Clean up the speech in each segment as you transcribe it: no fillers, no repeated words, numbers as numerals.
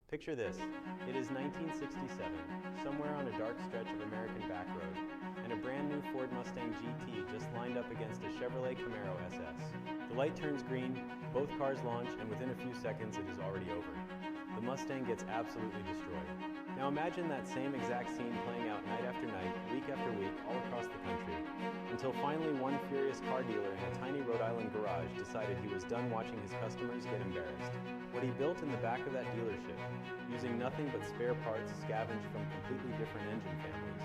Picture this. It is 1967, somewhere on a dark stretch of American back road, and a brand new Ford Mustang GT just lined up against a Chevrolet Camaro SS. The light turns green, both cars launch, and within a few seconds it is already over. The Mustang gets absolutely destroyed. Now imagine that same exact scene playing out night after night, week after week, all across the country, until finally one furious car dealer in a tiny Rhode Island garage decided he was done watching his customers get embarrassed. What he built in the back of that dealership, using nothing but spare parts scavenged from completely different engine families,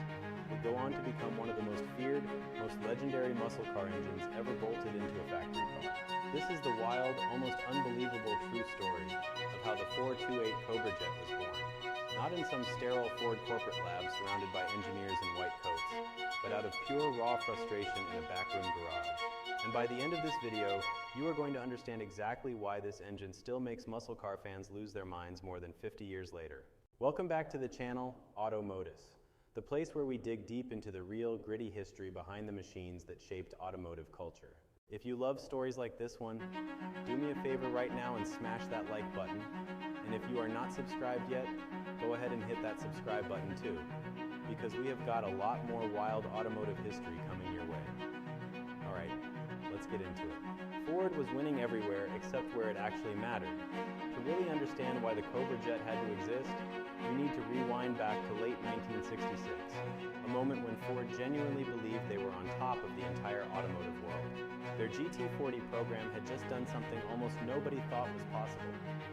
would go on to become one of the most feared, most legendary muscle car engines ever bolted into a factory car. This is the wild, almost unbelievable true story of how the 428 Cobra Jet was born. Not in some sterile Ford corporate lab surrounded by engineers in white coats, but out of pure raw frustration in a backroom garage. And by the end of this video, you are going to understand exactly why this engine still makes muscle car fans lose their minds more than 50 years later. Welcome back to the channel, Modus, the place where we dig deep into the real, gritty history behind the machines that shaped automotive culture. If you love stories like this one, do me a favor right now and smash that like button. And if you are not subscribed yet, go ahead and hit that subscribe button too, because we have got a lot more wild automotive history coming your way. All right, let's get into it. Ford was winning everywhere except where it actually mattered. To really understand why the Cobra Jet had to exist, you need to rewind back to late 1966, a moment when Ford genuinely believed they were on top of the entire automotive world. Their GT40 program had just done something almost nobody thought was possible.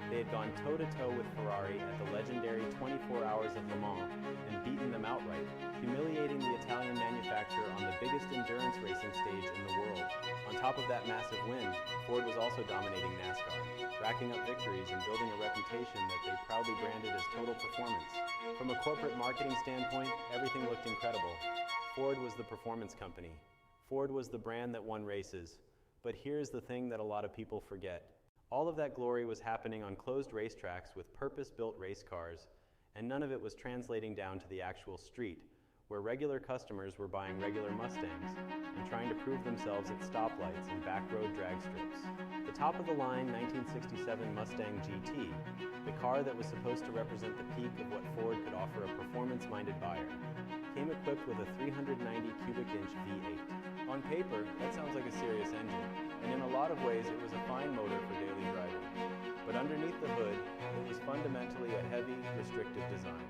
They had gone toe-to-toe with Ferrari at the legendary 24 Hours of Le Mans and beaten them outright, humiliating the Italian manufacturer on the biggest endurance racing stage in the world. On top of that massive win, Ford was also dominating NASCAR, racking up victories and building a reputation that they proudly branded as total performance. From a corporate marketing standpoint, everything looked incredible. Ford was the performance company. Ford was the brand that won races. But here's the thing that a lot of people forget. All of that glory was happening on closed racetracks with purpose-built race cars, and none of it was translating down to the actual street, where regular customers were buying regular Mustangs and trying to prove themselves at stoplights and back road drag strips. The top-of-the-line 1967 Mustang GT, the car that was supposed to represent the peak of what Ford could offer a performance-minded buyer, came equipped with a 390 cubic inch V8. On paper, that sounds like a serious engine, and in a lot of ways it was a fine motor for daily driving. But underneath the hood, it was fundamentally a heavy, restrictive design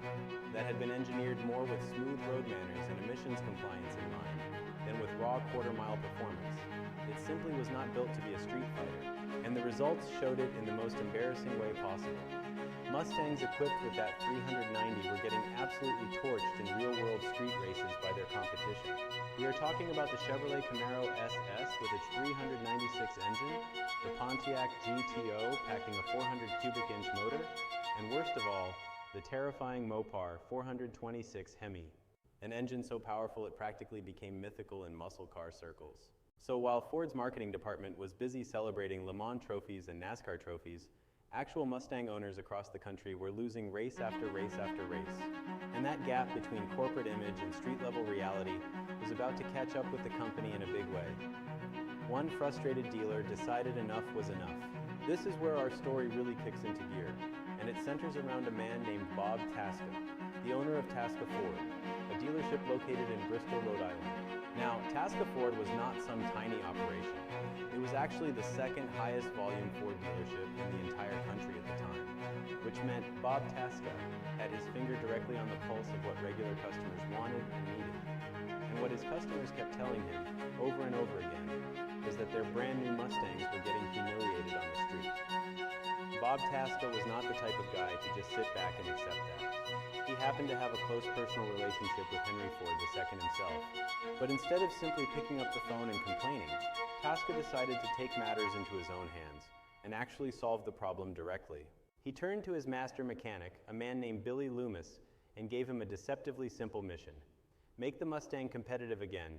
that had been engineered more with smooth road manners and emissions compliance in mind than with raw quarter-mile performance. It simply was not built to be a street fighter, and the results showed it in the most embarrassing way possible. Mustangs equipped with that 390 were getting absolutely torched in real-world street races by their competition. We are talking about the Chevrolet Camaro SS with its 396 engine, the Pontiac GTO packing a 400 cubic inch motor, and worst of all, the terrifying Mopar 426 Hemi, an engine so powerful it practically became mythical in muscle car circles. So while Ford's marketing department was busy celebrating Le Mans trophies and NASCAR trophies, actual Mustang owners across the country were losing race after race after race. And that gap between corporate image and street-level reality was about to catch up with the company in a big way. One frustrated dealer decided enough was enough. This is where our story really kicks into gear, and it centers around a man named Bob Taska, the owner of Taska Ford, a dealership located in Bristol, Rhode Island. Now, Taska Ford was not some tiny operation. It was actually the second highest volume Ford dealership in the entire country at the time, which meant Bob Taska had his finger directly on the pulse of what regular customers wanted and needed. And what his customers kept telling him, over and over again, was that their brand new Mustangs were getting humiliated on the street. Bob Taska was not the type of guy to just sit back and accept that. He happened to have a close personal relationship with Henry Ford II himself, but instead of simply picking up the phone and complaining, Taska decided to take matters into his own hands and actually solve the problem directly. He turned to his master mechanic, a man named Billy Lumis, and gave him a deceptively simple mission: make the Mustang competitive again,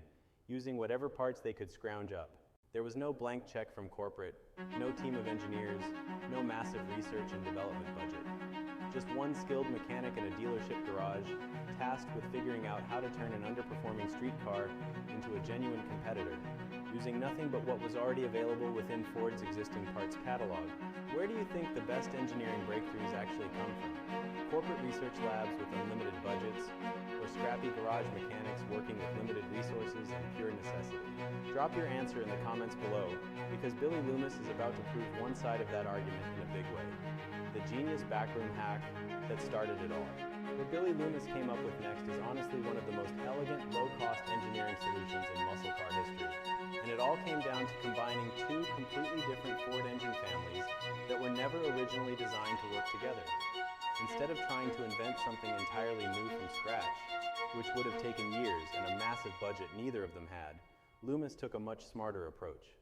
using whatever parts they could scrounge up. There was no blank check from corporate, no team of engineers, no massive research and development budget. Just one skilled mechanic in a dealership garage, tasked with figuring out how to turn an underperforming street car into a genuine competitor, using nothing but what was already available within Ford's existing parts catalog. Where do you think the best engineering breakthroughs actually come from? corporate research labs with unlimited budgets, or scrappy garage mechanics working with limited resources and pure necessity? Drop your answer in the comments below, because Billy Lumis is about to prove one side of that argument in a big way. The genius backroom hack that started it all. What Billy Lumis came up with next is honestly one of the most elegant, low-cost engineering solutions in muscle car history. And it all came down to combining two completely different Ford engine families that were never originally designed to work together. Instead of trying to invent something entirely new from scratch, which would have taken years and a massive budget neither of them had, Lumis took a much smarter approach.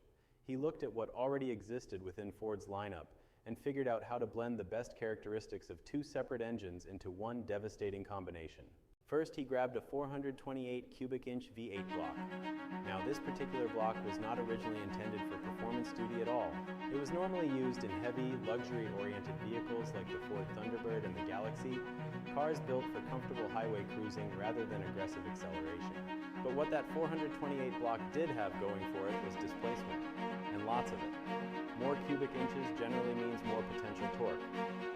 He looked at what already existed within Ford's lineup and figured out how to blend the best characteristics of two separate engines into one devastating combination. First, he grabbed a 428 cubic inch V8 block. Now, this particular block was not originally intended for performance duty at all. It was normally used in heavy, luxury-oriented vehicles like the Ford Thunderbird and the Galaxy, cars built for comfortable highway cruising rather than aggressive acceleration. But what that 428 block did have going for it was displacement, and lots of it. More cubic inches generally means more potential torque,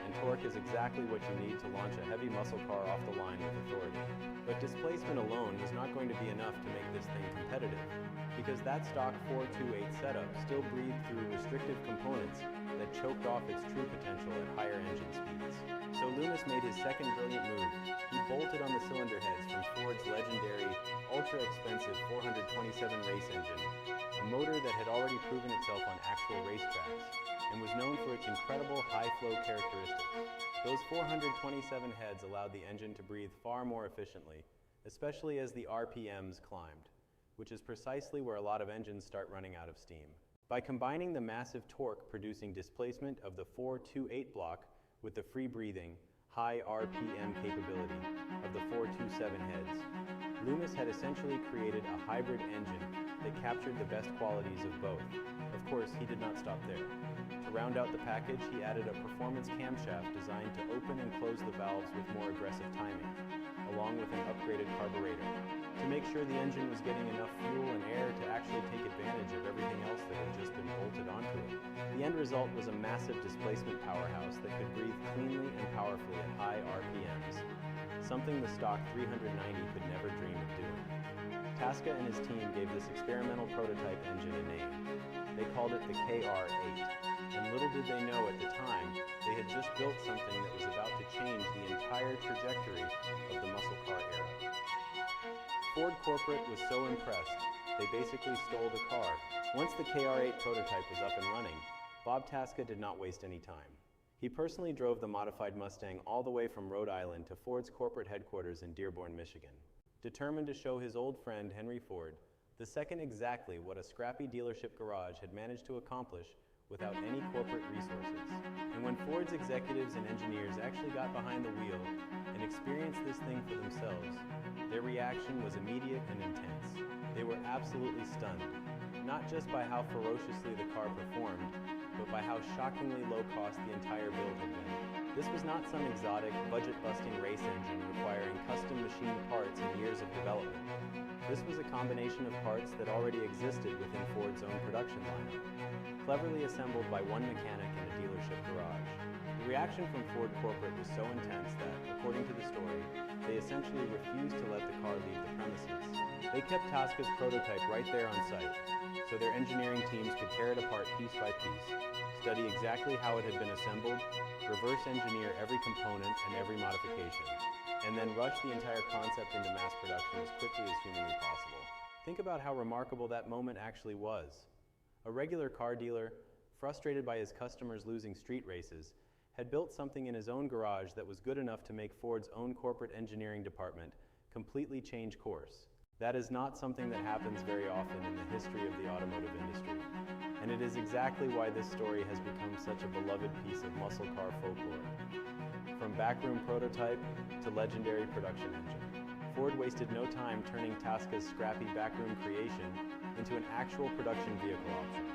and torque is exactly what you need to launch a heavy muscle car off the line with authority. But displacement alone was not going to be enough to make this thing competitive, because that stock 428 setup still breathed through restrictive components that choked off its true potential at higher engine speeds. So Lumis made his second brilliant move. He bolted on the cylinder heads from Ford's legendary, ultra-expensive 427 race engine, a motor that had already proven itself on actual racetracks and was known for its incredible high-flow characteristics. Those 427 heads allowed the engine to breathe far more efficiently, especially as the RPMs climbed, which is precisely where a lot of engines start running out of steam. By combining the massive torque producing displacement of the 428 block with the free-breathing, high RPM capability of the 427 heads, Lumis had essentially created a hybrid engine that captured the best qualities of both. Of course, he did not stop there. To round out the package, he added a performance camshaft designed to open and close the valves with more aggressive timing, along with an upgraded carburetor, to make sure the engine was getting enough fuel and air to actually take advantage of everything else that had just been bolted onto it. The end result was a massive displacement powerhouse that could breathe cleanly and powerfully at high RPMs, something the stock 390 could never dream of doing. Taska and his team gave this experimental prototype engine a name. They called it the KR8, and little did they know at the time, they had just built something that was about to change the entire trajectory of the muscle car era. Ford corporate was so impressed, they basically stole the car. Once the KR8 prototype was up and running, Bob Taska did not waste any time. He personally drove the modified Mustang all the way from Rhode Island to Ford's corporate headquarters in Dearborn, Michigan, determined to show his old friend Henry Ford the second exactly what a scrappy dealership garage had managed to accomplish without any corporate resources. And when Ford's executives and engineers actually got behind the wheel and experienced this thing for themselves, their reaction was immediate and intense. They were absolutely stunned, not just by how ferociously the car performed, but by how shockingly low cost the entire build had been. This was not some exotic, budget-busting race engine requiring custom machined parts and years of development. This was a combination of parts that already existed within Ford's own production lineup, cleverly assembled by one mechanic in a dealership garage. The reaction from Ford corporate was so intense that, according to the story, they essentially refused to let the car leave the premises. They kept Taska's prototype right there on site, so their engineering teams could tear it apart piece by piece, study exactly how it had been assembled, reverse engineer every component and every modification, and then rush the entire concept into mass production as quickly as humanly possible. Think about how remarkable that moment actually was. A regular car dealer, frustrated by his customers losing street races, had built something in his own garage that was good enough to make Ford's own corporate engineering department completely change course. That is not something that happens very often in the history of the automotive industry, and it is exactly why this story has become such a beloved piece of muscle car folklore. From backroom prototype to legendary production engine, Ford wasted no time turning Taska's scrappy backroom creation into an actual production vehicle option.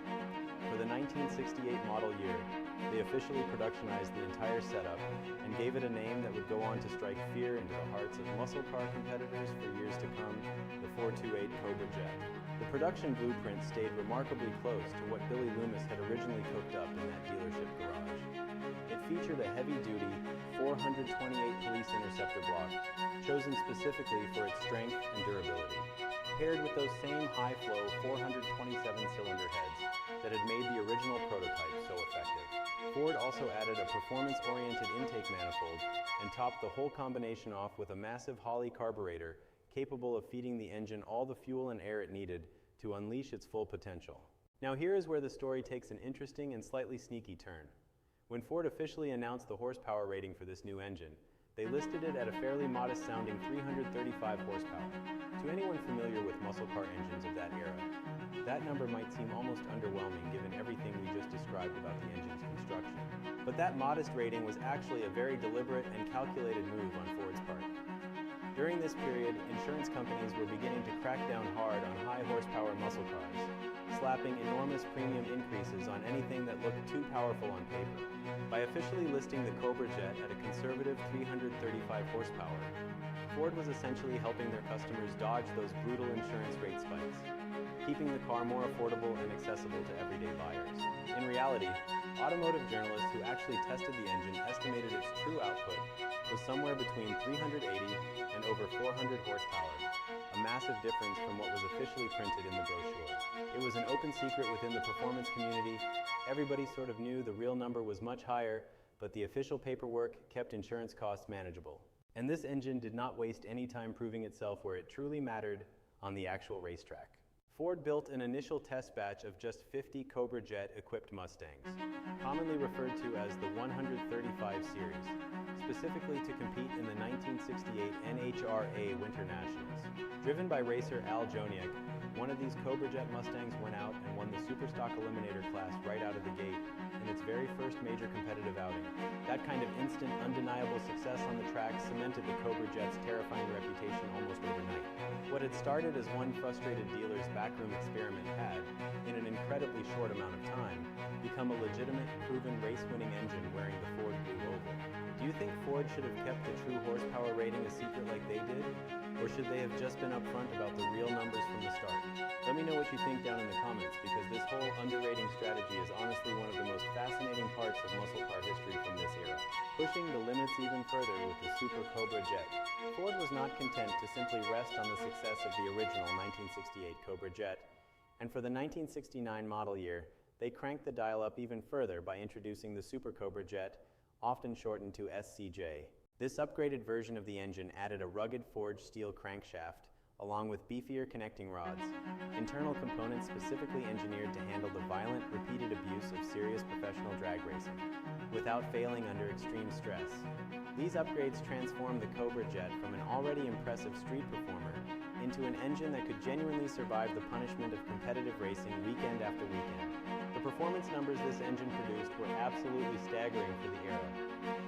For the 1968 model year, they officially productionized the entire setup and gave it a name that would go on to strike fear into the hearts of muscle car competitors for years to come, the 428 Cobra Jet. The production blueprint stayed remarkably close to what Billy Lumis had originally cooked up in that dealership garage. It featured a heavy-duty 428 police interceptor block, chosen specifically for its strength and durability, paired with those same high-flow 427-cylinder heads that had made the original prototype so effective. Ford also added a performance-oriented intake manifold and topped the whole combination off with a massive Holley carburetor capable of feeding the engine all the fuel and air it needed to unleash its full potential. Now here is where the story takes an interesting and slightly sneaky turn. When Ford officially announced the horsepower rating for this new engine, they listed it at a fairly modest-sounding 335 horsepower. To anyone familiar with muscle car engines of that era, that number might seem almost underwhelming given everything we just described about the engine's construction. But that modest rating was actually a very deliberate and calculated move on Ford's part. During this period, insurance companies were beginning to crack down hard on high-horsepower muscle cars, slapping enormous premium increases on anything that looked too powerful on paper. By officially listing the Cobra Jet at a conservative 335 horsepower, Ford was essentially helping their customers dodge those brutal insurance rate spikes, keeping the car more affordable and accessible to everyday buyers. In reality, automotive journalists who actually tested the engine estimated its true output was somewhere between 380 and over 400 horsepower, a massive difference from what was officially printed in the brochure. It was an open secret within the performance community. Everybody sort of knew the real number was much higher, but the official paperwork kept insurance costs manageable. And this engine did not waste any time proving itself where it truly mattered, on the actual racetrack. Ford built an initial test batch of just 50 Cobra Jet equipped Mustangs, commonly referred to as the 135 series, specifically to compete in the 1968 NHRA Winter Nationals. Driven by racer Al Joniak, one of these Cobra Jet Mustangs went out and won the Superstock Eliminator class right out of the gate in its very first major competitive outing. That kind of instant, undeniable success on the track cemented the Cobra Jet's terrifying reputation almost overnight. What had started as one frustrated dealer's backroom experiment had, in an incredibly short amount of time, become a legitimate, proven race-winning engine wearing the Ford blue oval. Do you think Ford should have kept the true horsepower rating a secret like they did? Or should they have just been upfront about the real numbers from the start? Let me know what you think down in the comments, because this whole underrating strategy is honestly one of the most fascinating parts of muscle car history from this era. Pushing the limits even further with the Super Cobra Jet, Ford was not content to simply rest on the success of the original 1968 Cobra Jet, and for the 1969 model year, they cranked the dial up even further by introducing the Super Cobra Jet, often shortened to SCJ. This upgraded version of the engine added a rugged forged steel crankshaft, along with beefier connecting rods, internal components specifically engineered to handle the violent, repeated abuse of serious professional drag racing, without failing under extreme stress. These upgrades transformed the Cobra Jet from an already impressive street performer into an engine that could genuinely survive the punishment of competitive racing weekend after weekend. The performance numbers this engine produced were absolutely staggering for the era.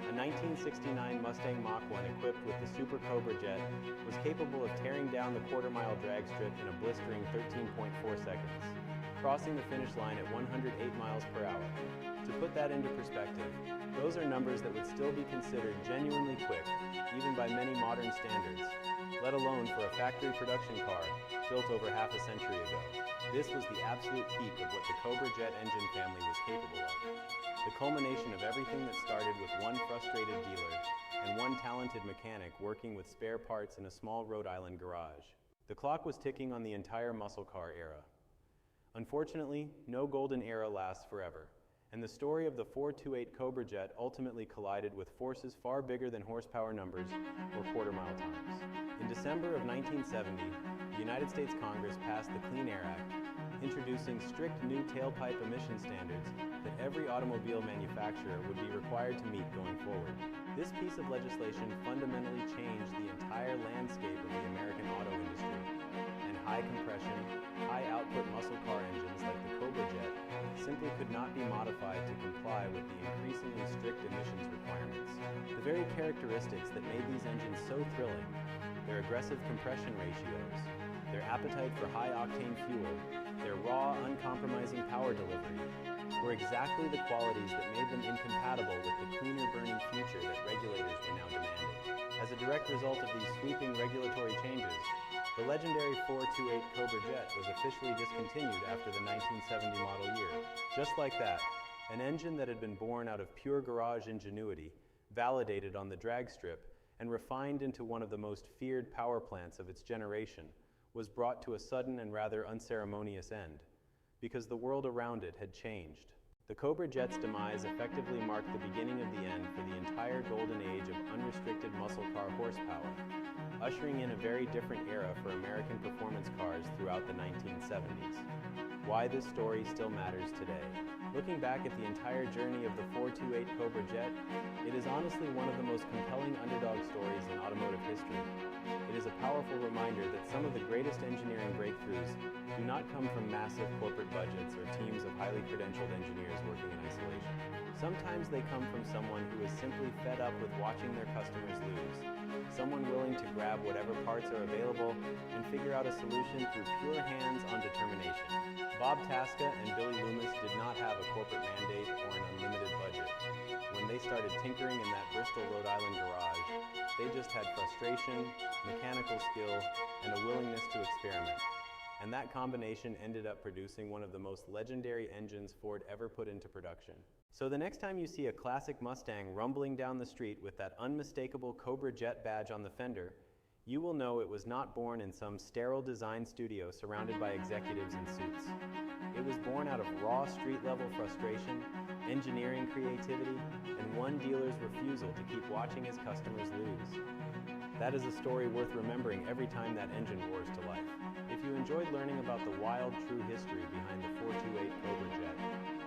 A 1969 Mustang Mach 1 equipped with the Super Cobra Jet was capable of tearing down the quarter-mile drag strip in a blistering 13.4 seconds, crossing the finish line at 108 miles per hour. To put that into perspective, those are numbers that would still be considered genuinely quick, even by many modern standards, let alone for a factory production car built over half a century ago. This was the absolute peak of what the Cobra Jet engine family was capable of. The culmination of everything that started with one frustrated dealer and one talented mechanic working with spare parts in a small Rhode Island garage. The clock was ticking on the entire muscle car era. Unfortunately, no golden era lasts forever, and the story of the 428 Cobra Jet ultimately collided with forces far bigger than horsepower numbers or quarter-mile times. In December of 1970, the United States Congress passed the Clean Air Act, introducing strict new tailpipe emission standards that every automobile manufacturer would be required to meet going forward. This piece of legislation fundamentally changed the entire landscape of the American auto industry, and high-compression, high-output muscle car engines like the Cobra Jet simply could not be modified to comply with the increasingly strict emissions requirements. The very characteristics that made these engines so thrilling, their aggressive compression ratios, their appetite for high-octane fuel, their raw, uncompromising power delivery, were exactly the qualities that made them incompatible with the cleaner-burning future that regulators were now demanding. As a direct result of these sweeping regulatory changes, the legendary 428 Cobra Jet was officially discontinued after the 1970 model year. Just like that, An engine that had been born out of pure garage ingenuity, validated on the drag strip, and refined into one of the most feared power plants of its generation, was brought to a sudden and rather unceremonious end, because the world around it had changed. The Cobra Jet's demise effectively marked the beginning of the end for the entire golden age of unrestricted muscle car horsepower, ushering in a very different era for American performance cars throughout the 1970s. Why this story still matters today. Looking back at the entire journey of the 428 Cobra Jet, it is honestly one of the most compelling underdog stories in automotive history. It is a powerful reminder that some of the greatest engineering breakthroughs do not come from massive corporate budgets or teams of highly credentialed engineers working in isolation. Sometimes they come from someone who is simply fed up with watching their customers lose, someone willing to grab whatever parts are available and figure out a solution through pure hands-on determination. Bob Taska and Billy Lumis did not have a corporate mandate or an unlimited budget. When they started tinkering in that Bristol, Rhode Island garage, they just had frustration, mechanical skill, and a willingness to experiment. And that combination ended up producing one of the most legendary engines Ford ever put into production. So the next time you see a classic Mustang rumbling down the street with that unmistakable Cobra Jet badge on the fender, you will know it was not born in some sterile design studio surrounded by executives in suits. It was born out of raw street-level frustration, engineering creativity, and one dealer's refusal to keep watching his customers lose. That is a story worth remembering every time that engine roars to life. If you enjoyed learning about the wild, true history behind the 428 Cobra Jet,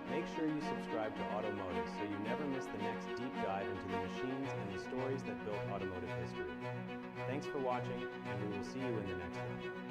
make sure you subscribe to Modus so you never miss the next deep dive into the machines and the stories that built automotive history. Thanks for watching, and we will see you in the next one.